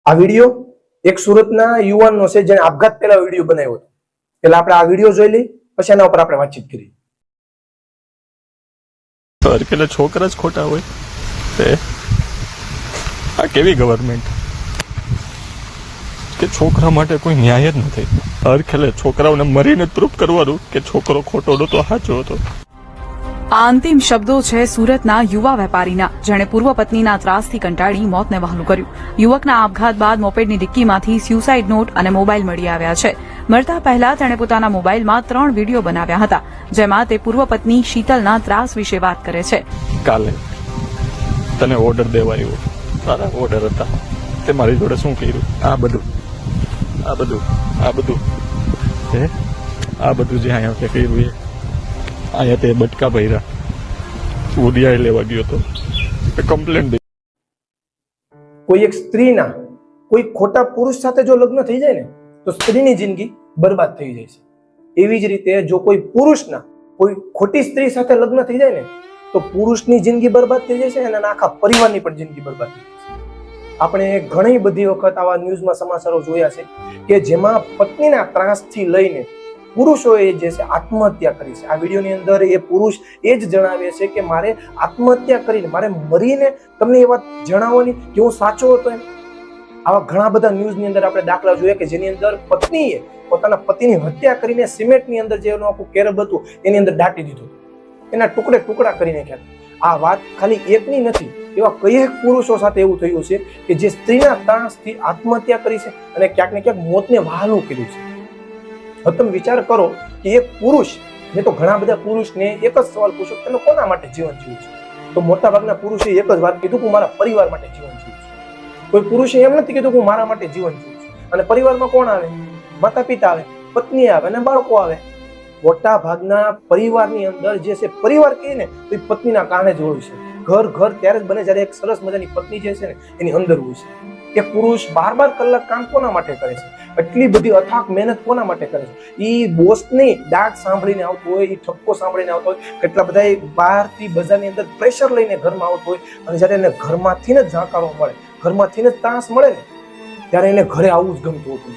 આ વિડિયો એક સુરતના યુવાનનો છે જેને આપઘાત પહેલા વિડિયો બનાવ્યો હતો. એટલે આપણે આ વિડિયો જોઈ લઈ પછી એના ઉપર આપણે વાતચીત કરી. અરખેલે છોકરા જ ખોટા હોય તે આ કેવી ગવર્મેન્ટ કે છોકરા માટે કોઈ ન્યાય જ નથી. અરખેલે છોકરાઓને મરીને પ્રૂફ કરવાનું કે છોકરો ખોટો નતો સાચો હતો. આ અંતિમ શબ્દો છે સુરતના યુવા વેપારીના, જેણે પૂર્વ પત્નીના ત્રાસથી કંટાળી મોતને વહાલું કર્યું. યુવકના આપઘાત બાદ મોપેડની ડિક્કીમાંથી સ્યુસાઇડ નોટ અને મોબાઈલ મળી આવ્યા છે. મરતા પહેલા તેણે પોતાના મોબાઈલમાં 3 વિડીયો બનાવ્યા હતા, જેમાં તે પૂર્વ પત્ની શીતલના ત્રાસ વિશે વાત કરે છે. કાલે તને ઓર્ડર દેવાયો, તારા ઓર્ડર હતા, તે મારી જોડે શું કર્યું? આ બધું જે અહીંયા તે કર્યું એ અહીંયા તે બટકા ભર્યા, ઉડિયા લેવા ગયો તો કમ્પ્લેન દઈ. કોઈ એક સ્ત્રીના કોઈ ખોટા પુરુષ સાથે જો લગ્ન થઈ જાય ને તો સ્ત્રીની જિંદગી બરબાદ થઈ જાય છે. એવી જ રીતે જો કોઈ પુરુષના કોઈ ખોટી સ્ત્રી સાથે લગ્ન થઈ જાય ને તો પુરુષની જિંદગી બરબાદ થઈ જાય છે અને આખા પરિવારની પણ જિંદગી બરબાદ થઈ જાય છે. આપણે ઘણી બધી વખત આવા ન્યૂઝમાં સમાચારો જોયા છે કે જેમાં પત્નીના ત્રાસથી લઈને પુરુષોએ જે છે આત્મહત્યા કરી છે. આ વિડીયોની અંદર એ પુરુષ એ જ જણાવે છે કે મારે આત્મહત્યા કરીને, મારે મરીને તમને એ વાત જણાવવાની કે હું સાચો હતો એમ. આવા ઘણા બધા ન્યૂઝની અંદર આપણે દાખલા જોયા કે જેની અંદર પત્નીએ પોતાના પતિની હત્યા કરીને સિમેન્ટની અંદર જે એનું આખું કેરબ હતું એની અંદર દાટી દીધું, એના ટુકડે ટુકડા કરી નાખ્યા. આ વાત ખાલી એકની નથી, એવા કયેક પુરુષો સાથે એવું થયું છે કે જે સ્ત્રીના ત્રાસથી આત્મહત્યા કરી છે અને ક્યાંક ને ક્યાંક મોતને વહાલું કર્યું છે. હવે તમે વિચાર કરો કે એક પુરુષ, મેં તો ઘણા બધા પુરુષને એક જ સવાલ પૂછ્યો, તમે કોના માટે જીવન જીવું છો? તો મોટા ભાગના પુરુષે એક જ વાત કીધું કે હું મારા પરિવાર માટે જીવન જીવું છું. કોઈ પુરુષે એમ નથી કીધું કે હું મારા માટે જીવન જીવું છું. અને પરિવારમાં કોણ આવે? માતા પિતા આવે, પત્ની આવે અને બાળકો આવે. મોટા ભાગના પરિવારની અંદર જે છે પરિવાર કહે ને તો એ પત્નીના કારણે જ હોય છે. ઘર ત્યારે જ બને જ્યારે એક સરસ મજાની પત્ની જે છે ને એની અંદર હોય છે. એક પુરુષ 12 કલાક કામ કોના માટે કરે છે? એટલી બધી અથાક મહેનત કોના માટે કરે છે? ઈ બોસની ડાંટ સાંભળીને આવતો હોય, ઈ ઠપકો સાંભળીને આવતો હોય, કેટલા બધા બહારથી બજારની અંદર પ્રેશર લઈને ઘરમાં આવતો હોય અને જ્યારે એને ઘરમાંથી જ ઝાંકારો મળે, ઘરમાંથી જ ત્રાસ મળે ને ત્યારે એને ઘરે આવવું જ ગમતું હતું.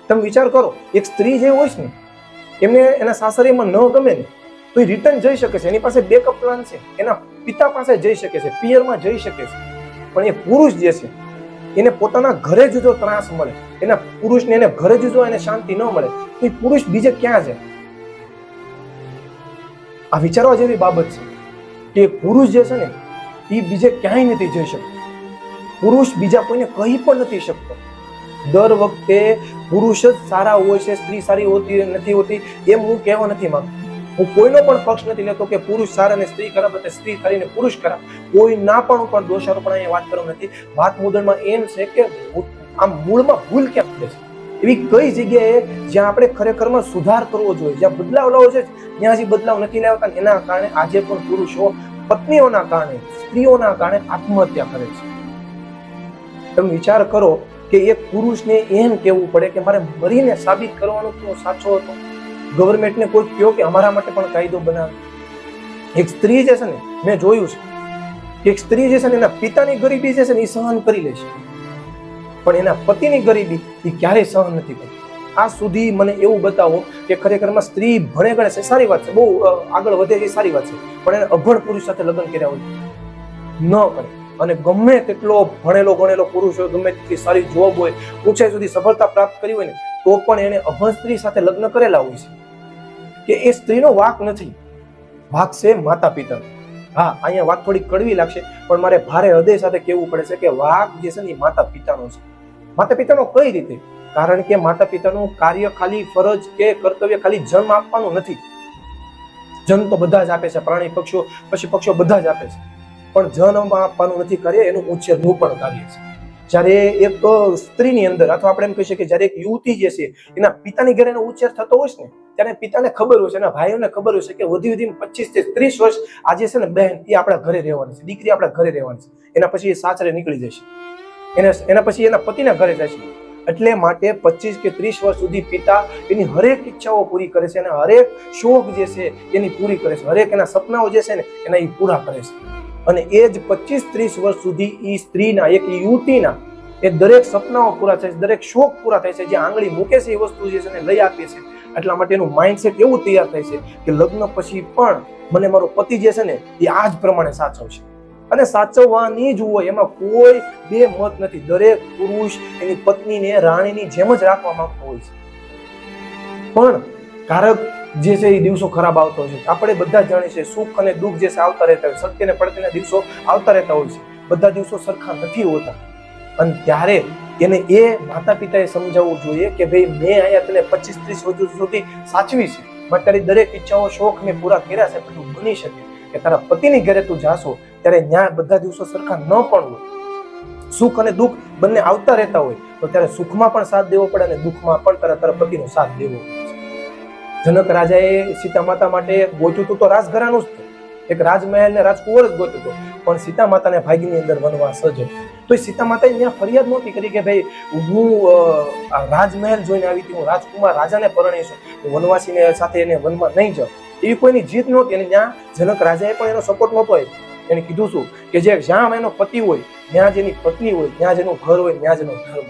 તમે વિચાર કરો, એક સ્ત્રી જે હોય છે ને એમને એના સાસરીમાં ન ગમે ને તો એ રિટર્ન જઈ શકે છે, એની પાસે બેકઅપ પ્લાન છે, એના પિતા પાસે જઈ શકે છે, પિયરમાં જઈ શકે છે. પણ એ પુરુષ જે છે એને પોતાના ઘરે જ જો ત્રાસ મળે, એના પુરુષને એને ઘરે જ જો એને શાંતિ ન મળે તો એ પુરુષ બીજે ક્યાં જાય? આ વિચારવા જેવી બાબત છે કે પુરુષ જે છે ને એ બીજે ક્યાંય નથી જઈ શકતો. પુરુષ બીજા કોઈને કહી પણ નથી શકતો. દર વખતે પુરુષ જ સારા હોય છે, સ્ત્રી સારી હોતી નથી હોતી એમ હું કહેવા નથી માંગતો. હું કોઈનો પણ પક્ષ નથી લેતો કે પુરુષ સારા અને સ્ત્રી ખરાબ અથવા સ્ત્રી સારી ને પુરુષ ખરાબ. કોઈ ના પણ ઉપર દોષારોપણ અહીંયા વાત કરવાનું નથી. વાત મુદ્દામાં એમ છે કે આમ મૂળમાં ભૂલ ક્યાં પડે છે, એવી કઈ જગ્યાએ જ્યાં આપણે ખરેખરમાં સુધાર કરવો જોઈએ, જ્યાં બદલાવ લાવવો છે ત્યાં હજી બદલાવ નથી લાવતા. એના કારણે આજે પણ પુરુષો પત્નીઓના કારણે, સ્ત્રીઓના કારણે આત્મહત્યા કરે છે. તમે વિચાર કરો કે એક પુરુષને એમ કહેવું પડે કે મારે મરીને સાબિત કરવાનું કે હું સાચો હતો. ગવર્મેન્ટને કોઈ કહ્યો કે અમારા માટે પણ કાયદો બનાવે. એક સ્ત્રી જે છે ને, મેં જોયું છે એક સ્ત્રી જે છે ને એના પિતાની ગરીબી જે છે ને એ સહન કરી લે છે, પણ એના પતિની ગરીબી એ ક્યારેય સહન નથી કરતી. આ સુધી મને એવું બતાવો કે ખરેખરમાં સ્ત્રી ભણે ગણે છે, સારી વાત છે, બહુ આગળ વધે છે, સારી વાત છે, પણ એને અભણ પુરુષ સાથે લગ્ન કર્યા હોય ન કરે. અને ગમે તેટલો ભણેલો ગણેલો પુરુષ હોય, ગમે તેટલી સારી જોબ હોય, ઊંચાઈ સુધી સફળતા પ્રાપ્ત કરી હોય ને તો પણ એને અભણ સ્ત્રી સાથે લગ્ન કરેલા હોય છે. કે એ સ્ત્રીનો વાંક નથી, વાંક છે માતા પિતાનો. હા, અહીંયા વાત થોડી કડવી લાગશે પણ મારે ભારે હૃદય સાથે કહેવું પડે છે કે વાંક જે છે ને એ માતા પિતાનો છે. માતા પિતાનો કઈ રીતે? કારણ કે માતા પિતાનું કાર્ય ખાલી ફરજ કે કર્તવ્ય ખાલી જન્મ આપવાનું નથી. જન્મ તો બધા જ આપે છે, પ્રાણી પક્ષીઓ પશુ પક્ષીઓ બધા જ આપે છે, પણ જન્મ આપવાનું નથી કાર્ય, એનું ઉછેરનું પણ કાર્ય છે. જ્યારે એક સ્ત્રીની અંદર અથવા આપણે એમ કહી શકીએ જ્યારે એક યુવતી જે છે એના પિતાની ઘરે એનો ઉછેર થતો હોય છે ને ત્યારે પિતાને ખબર હોય છે, એના ભાઈઓને ખબર હોય છે કે વધી 25 થી 30 વર્ષ આજે છે ને બહેન એ આપણા ઘરે રહેવાની છે, દીકરી આપણા ઘરે રહેવાની છે. એના પછી એ સાસરે નીકળી જશે, એના પછી એના પતિના ઘરે જશે. એટલે માટે 25 કે 30 વર્ષ સુધી પિતા એની હરેક ઈચ્છાઓ પૂરી કરે છે અને હરેક શોખ જે છે એની પૂરી કરે છે, હરેક એના સપનાઓ જે છે ને એના એ પૂરા કરે છે. અને એ જ 25-30 વર્ષ સુધી એ સ્ત્રીના, એક યુવતીના એ દરેક સપનાઓ પૂરા થાય છે, દરેક શોખ પૂરા થાય છે, જે આંગળી મૂકે છે એ વસ્તુ જે છે ને લઈ આપીએ છે. એટલા માટે એનું માઇન્ડસેટ એવું તૈયાર થાય છે કે લગ્ન પછી પણ મને મારો પતિ જે છે ને એ આ જ પ્રમાણે સાચવશે, અને સાચવવાની જ હોય, એમાં કોઈ બે મત નથી. દરેક પુરુષ એની પત્નીને રાણીની જેમ જ રાખવા માંગતો હોય છે. પણ કારક જે છે એ દિવસો ખરાબ આવતો હોય છે. આપણે બધા જ જાણીએ છીએ સુખ અને દુઃખ જે છે આવતા રહેતા હોય, સત્ય અને પડતીના દિવસો આવતા રહેતા હોય છે. બધા દિવસો સરખા નથી હોતા. અને ત્યારે એને એ માતા પિતાએ સમજાવવું જોઈએ કે ભાઈ મેં અહીંયા તને 25-30 વર્ષ સુધી સાચવી છે, પણ તારી દરેક ઈચ્છાઓ શોખ મેં પૂરા કર્યા છે, પણ બની શકે કે તારા પતિની ઘરે તું જાશો ત્યારે ન્યાય બધા દિવસો સરખા ન પણ હોય. સુખ અને દુઃખ બંને આવતા રહેતા હોય તો ત્યારે સુખમાં પણ સાથ દેવો પડે અને દુઃખમાં પણ તારા પતિનો સાથ દેવો પડે. જનક રાજાએ સીતા માતા માટે ગોત્યું તો રાજઘરાનું જ હતું, એક રાજમહેલ ને રાજકુંવર જ ગોત્યું હતું, પણ સીતા માતાને ભાગ્યની અંદર વનવાસ જ હતો. તો સીતા માતાએ ત્યાં ફરિયાદ નહોતી કરી કે ભાઈ હું રાજમહેલ જોઈને આવી હતી, હું રાજકુમાર રાજાને પરણી છું, હું વનવાસીને સાથે એને વનમાં નહીં જાઉં, એવી કોઈની જીત નહોતી. અને ત્યાં જનક રાજાએ પણ એનો સપોર્ટ નહોતો આપ્યો. એને કીધું શું કે જે જ્યાં એનો પતિ હોય ત્યાં જ એની પત્ની હોય, ત્યાં જ એનું ઘર હોય, ત્યાં જ એનો ધર્મ.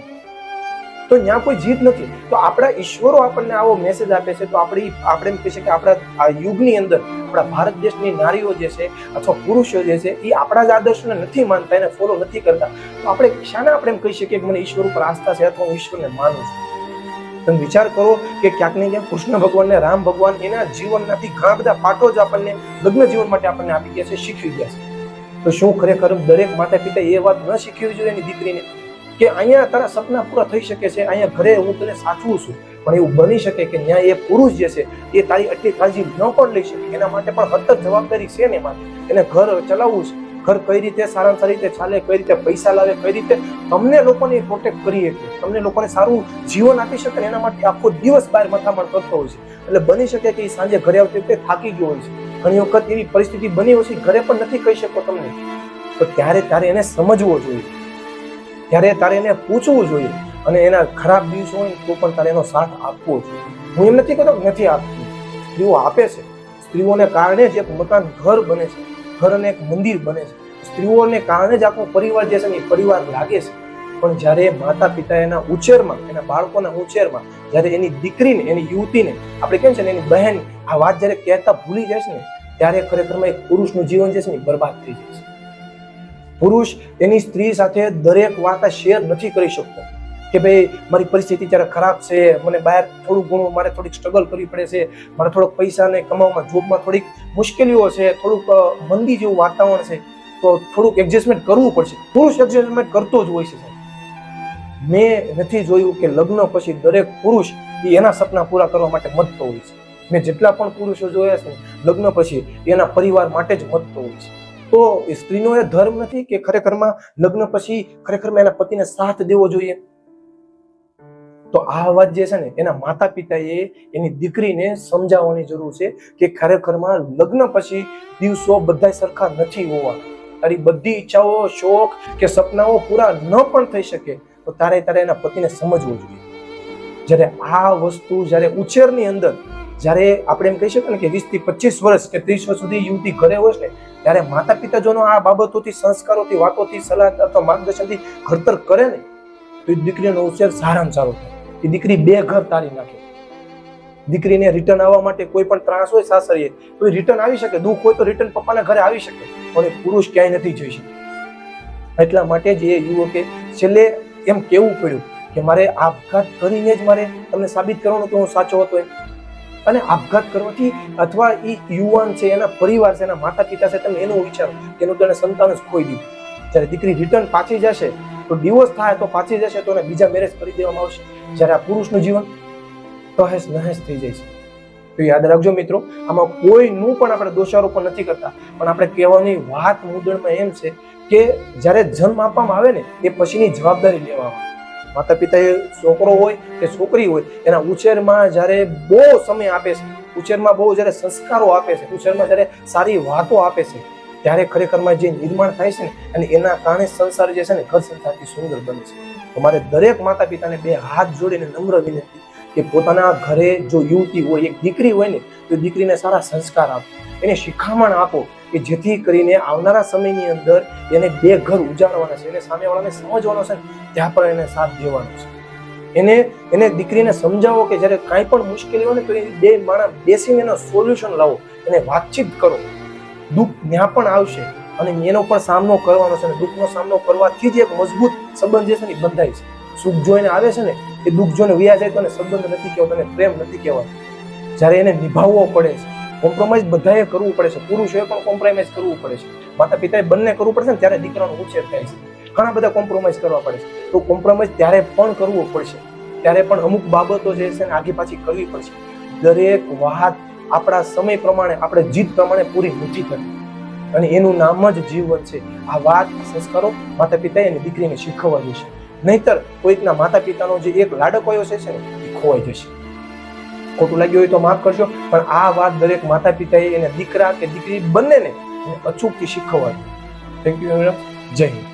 તો ત્યાં કોઈ જીત નથી. તો આપણા ઈશ્વરો આપણને આવો મેસેજ આપે છે. તો આપણે એમ કહી શકીએ કે આપણા આ યુગની અંદર આપણા ભારત દેશની નારીઓ જે છે અથવા પુરુષો જે છે એ આપણા જ આદર્શને નથી માનતા, એને ફોલો નથી કરતા. તો આપણે શાને આપણે એમ કહી શકીએ કે મને ઈશ્વર ઉપર આસ્થા છે અથવા હું ઈશ્વરને માનું છું? તમે વિચાર કરો કે ક્યાંક ને ક્યાંક કૃષ્ણ ભગવાન ને રામ ભગવાન એના જીવનમાંથી ઘણા બધા પાઠો જ આપણને લગ્ન જીવન માટે આપણને આપી ગયા છે, શીખવી ગયા છે. તો શું ખરેખર દરેક માતા પિતા એ વાત ન શીખવી જોઈએ એની દીકરીને કે અહીંયા તારા સપના પૂરા થઈ શકે છે, અહીંયા ઘરે હું તને સાચવું છું, પણ એવું બની શકે કે ત્યાં એ પુરુષ જે છે એ તારી આટલી કાળજી ન પણ લઈ શકે. એના માટે પણ હદ જવાબદારી છે ને માટે એને ઘર ચલાવવું છે. ઘર કઈ રીતે સારામાં સારી રીતે ચાલે, કઈ રીતે પૈસા લાવે, કઈ રીતે તમને લોકોને પ્રોટેક્ટ કરી શકે, તમને લોકોને સારું જીવન આપી શકે ને એના માટે આખો દિવસ બહાર મથામણ કરતો હોય છે. એટલે બની શકે કે એ સાંજે ઘરે આવતી વખતે થાકી ગયો હોય છે. ઘણી વખત એવી પરિસ્થિતિ બની હોય છે ઘરે પણ નથી કહી શકો તમને. તો ત્યારે એને સમજવો જોઈએ, ત્યારે તારે એને પૂછવું જોઈએ, અને એના ખરાબ દિવસો હોય તો પણ તારે એનો સાથ આપવો જોઈએ. હું એમ નથી કહેતો નથી આપતી, સ્ત્રીઓ આપે છે. સ્ત્રીઓને કારણે જ એક મકાન ઘર બને છે, ઘર અને એક મંદિર બને છે. સ્ત્રીઓને કારણે જ આખો પરિવાર જે છે ને એ પરિવાર લાગે છે. પણ જ્યારે માતા પિતા એના ઉછેરમાં, એના બાળકોના ઉછેરમાં જ્યારે એની દીકરીને, એની યુવતીને આપણે કેમ છે ને એની બહેન આ વાત જ્યારે કહેતા ભૂલી જાય છે ને ત્યારે ખરેખરમાં એક પુરુષનું જીવન જે છે ને બરબાદ થઈ જાય છે. પુરુષ એની સ્ત્રી સાથે દરેક વાત શેર નથી કરી શકતો કે ભાઈ મારી પરિસ્થિતિ જ્યારે ખરાબ છે, મને બહાર થોડું ઘણું મારે થોડીક સ્ટ્રગલ કરવી પડે છે, મારે થોડોક પૈસાને કમાવામાં જોબમાં થોડીક મુશ્કેલીઓ છે, થોડુંક મંદી જેવું વાતાવરણ છે, તો થોડુંક એડજસ્ટમેન્ટ કરવું પડશે. પુરુષ એડજસ્ટમેન્ટ કરતો જ હોય છે. મેં નથી જોયું કે લગ્ન પછી દરેક પુરુષ એના સપના પૂરા કરવા માટે મથતો હોય છે. મેં જેટલા પણ પુરુષો જોયા છે લગ્ન પછી એના પરિવાર માટે જ મથતો હોય છે. તો સ્ત્રીનો એ ધર્મ નથી કે ખરેખરમાં લગ્ન પછી ખરેખરમાં એના પતિને સાથ દેવો જોઈએ. તો આ વાત જે છે ને એના માતા પિતાએ એની દીકરીને સમજાવવાની જરૂર છે કે ખરેખરમાં લગ્ન પછી દિવસો બધા સરખા નથી હોવા. તારી બધી ઈચ્છાઓ, શોખ કે સપનાઓ પૂરા ન પણ થઈ શકે તો તારે એના પતિને સમજવું જોઈએ. જ્યારે આ વસ્તુ જ્યારે ઉછેરની અંદર જ્યારે આપણે એમ કહી શકીએ ને કે 20 થી 25 વર્ષ કે 30 વર્ષ સુધી યુવતી ઘરે હોય છે ત્યારે માતા પિતા જોનો આ બાબતોથી, સંસ્કારોથી, વાતોથી, સલાહ અથવા માર્ગદર્શનથી ઘડતર કરે ને તો એ દીકરીનો ઉછેર સારામાં સારો થાય. એ દીકરી 2 ઘર તારી નાખે. દીકરીને રિટર્ન આવવા માટે કોઈ પણ ત્રાસ હોય સાસરીએ તો એ રિટર્ન આવી શકે, દુઃખ હોય તો રિટર્ન પપ્પાના ઘરે આવી શકે, પણ એ પુરુષ ક્યાંય નથી જઈ શકતો. એટલા માટે જ એ યુવકે છેલ્લે એમ કેવું પડ્યું કે મારે આપઘાત કરીને જ મારે તમને સાબિત કરવાનું કે હું સાચો હતો. અને આપઘાત કરવાથી અથવા એ યુવાન છે, એના પરિવાર છે, એના માતા પિતા છે, તમે એનું વિચારો કે એનું તેને સંતાન જ ખોઈ દીધું. જ્યારે દીકરી રિટર્ન પાછી જશે તો ડિવોર્સ થાય તો પાછી જશે તો એને બીજા મેરેજ કરી દેવામાં આવશે. જ્યારે આ પુરુષનું જીવન તહેસ નહેસ થઈ જાય છે. તો યાદ રાખજો મિત્રો, આમાં કોઈનું પણ આપણે દોષારોપ નથી કરતા, પણ આપણે કહેવાની વાત મુદ્દણમાં એમ છે કે જ્યારે જન્મ આપવામાં આવે ને એ પછીની જવાબદારી લેવામાં. માતા પિતા છોકરો હોય કે છોકરી હોય એના ઉછેરમાં જ્યારે બહુ સમય આપે છે, ઉછેરમાં બહુ જ્યારે સંસ્કારો આપે છે, ઉછેરમાં જ્યારે સારી વાતો આપે છે ત્યારે ખરેખરમાં જે નિર્માણ થાય છે ને અને એના કારણે સંસાર જે છે ને ઘર સંસારથી સુંદર બને છે. તો મારે દરેક માતા પિતાને 2 હાથ જોડીને નમ્ર વિનંતી કે પોતાના ઘરે જો યુવતી હોય, એક દીકરી હોય ને તો દીકરીને સારા સંસ્કાર આપો, એને શિખામણ આપો કે જેથી કરીને આવનારા સમયની અંદર એને બે ઘર ઉજાડવાના છે, એને સામેવાળાને સમજવાનો છે, ત્યાં પણ એને સાથ દેવાનો છે. એને દીકરીને સમજાવો કે જ્યારે કાંઈ પણ મુશ્કેલી હોય ને તો એ બે માણસ બેસીને એનો સોલ્યુશન લાવો, એને વાતચીત કરો. દુઃખ ત્યાં પણ આવશે અને એનો પણ સામનો કરવાનો છે, અને દુઃખનો સામનો કરવાથી જ એક મજબૂત સંબંધ જે છે ને બંધાય છે. સુખ જોઈને આવે છે ને એ દુઃખ જોઈને વ્યા જાય તો એને સંબંધ નથી કહેવાતો, એને પ્રેમ નથી કહેવાતો. જ્યારે એને નિભાવવો પડે છે, કોમ્પ્રોમાઇઝ બધાએ કરવું પડે છે, પુરુષોએ પણ કોમ્પ્રોમાઇઝ કરવું પડે છે, માતા પિતાએ બંને કરવું પડશે ને ત્યારે દીકરાનો ઉછેર થાય છે. ઘણા બધા કોમ્પ્રોમાઇઝ કરવા પડે છે, તો કોમ્પ્રોમાઇઝ ત્યારે પણ કરવું પડશે, ત્યારે પણ અમુક બાબતો જે છે ને આગી પાછી કરવી પડશે. દરેક વાત આપણા સમય પ્રમાણે, આપણે જીદ પ્રમાણે પૂરી નથી થતી, અને એનું નામ જ જીવન છે. આ વાત સંસ્કારો માતા પિતાએ અને દીકરીને શીખવવા જોઈશે, નહીતર કોઈકના માતા પિતાનો જે એક લાડકો છે ને એ ખોવાઈ જશે. ખોટું લાગ્યું હોય તો માફ કરશો, પણ આ વાત દરેક માતા પિતાએ એને દીકરા કે દીકરી બંનેને અચૂકથી શીખવવા. Thank you madam. જય હિન્દ.